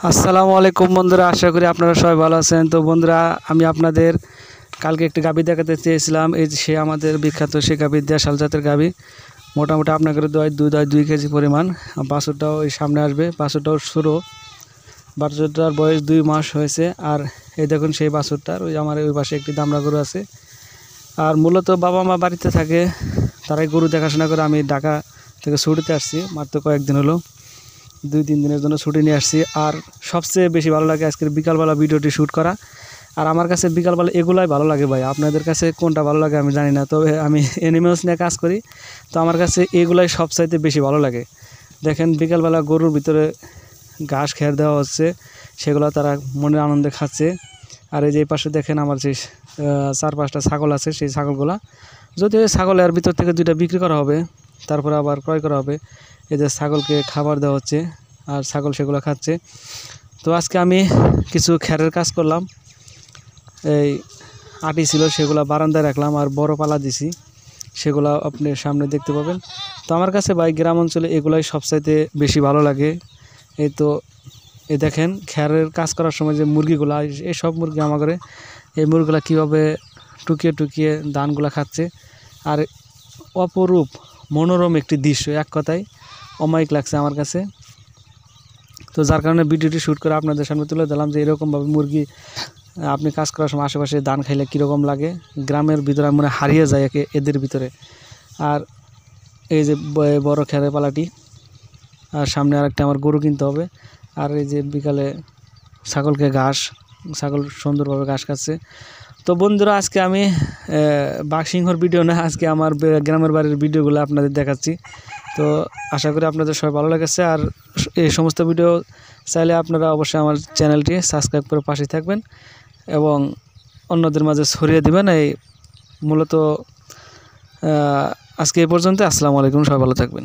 আসসালামু আলাইকুম বন্ধুরা, আশা করি আপনারা সবাই ভালো আছেন। তো বন্ধুরা, আমি আপনাদের কালকে একটি গাভী দেখাতে চেয়েছিলাম। এই যে সে আমাদের বিখ্যাত সে গাভী, দেশাল জাতের গাভী। মোটামুটি আপনাদের দুধ হয় 2 কেজি পরিমাণ। বাছুরটাও এই সামনে আসবে, বাছুরটাও ছোটো, বাছুরটার বয়স 2 মাস হয়েছে। আর এই দেখুন সেই বাছুরটার ওই আমার ওই পাশে একটি দামড়া গরু আছে। আর মূলত বাবা মা বাড়িতে থাকে, তারাই গরু দেখাশোনা করে। আমি ঢাকা থেকে ছুটিতে আসছি, মাত্র কয়েকদিন হলো, 2-3 দিনের জন্য ছুটি নিয়ে আসছি। আর সবচেয়ে বেশি ভালো লাগে আজকের বিকালবেলা ভিডিওটি শ্যুট করা। আর আমার কাছে বিকালবেলা এগুলাই ভালো লাগে ভাই, আপনাদের কাছে কোনটা ভালো লাগে আমি জানি না, তবে আমি অ্যানিমেলস নিয়ে কাজ করি, তো আমার কাছে এগুলাই সবচাইতে বেশি ভালো লাগে। দেখেন বিকালবেলা গরুর ভিতরে ঘাস খের দেওয়া হচ্ছে, সেগুলো তারা মনের আনন্দে খাচ্ছে। আর এই যে পাশে দেখেন আমার যে 4-5টা ছাগল আছে, সেই ছাগলগুলা যদিও ছাগলের ভিতর থেকে 2টা বিক্রি করা হবে, তারপরে আবার ক্রয় করা হবে। এই যে ছাগলকে খাবার দেওয়া হচ্ছে আর ছাগল সেগুলো খাচ্ছে। তো আজকে আমি কিছু খ্যারের কাজ করলাম, এই আটি ছিল সেগুলো বারান্দায় রাখলাম, আর বড় পালা দিছি, সেগুলো আপনি সামনে দেখতে পাবেন। তো আমার কাছে ভাই গ্রাম অঞ্চলে এগুলাই সবচাইতে বেশি ভালো লাগে। এই তো এই দেখেন খ্যারের কাজ করার সময় যে মুরগিগুলা, এই সব মুরগি আমার ঘরে, এই মুরগিগুলা কীভাবে টুকিয়ে টুকিয়ে ধানগুলা খাচ্ছে। আর অপরূপ মনোরম একটি দৃশ্য, এক কথায় অমায়িক লাগছে আমার কাছে। তো যার কারণে ভিডিওটি শ্যুট করে আপনাদের সামনে তুলে দিলাম যে এরকমভাবে মুরগি আপনি কাজ করার সময় আশেপাশে ধান খাইলে কীরকম লাগে। গ্রামের ভিতরে মনে হারিয়ে যায় এদের ভিতরে। আর এই যে বড় খেরে পালাটি, আর সামনে আরেকটা আমার গরু কিনতে হবে। আর এই যে বিকালে ছাগল সুন্দরভাবে ঘাস খাচ্ছে। তো বন্ধুরা, আজকে আমি বাঘসিংহর ভিডিও না, আজকে আমার গ্রামের বাড়ির ভিডিওগুলো আপনাদের দেখাচ্ছি। তো আশা করি আপনাদের সবাই ভালো লেগেছে। আর এই সমস্ত ভিডিও চাইলে আপনারা অবশ্যই আমার চ্যানেলটি সাবস্ক্রাইব করে পাশে থাকবেন এবং অন্যদের মাঝে ছড়িয়ে দিবেন। এই মূলত আজকে এই পর্যন্ত। আসসালামু আলাইকুম, সবাই ভালো থাকবেন।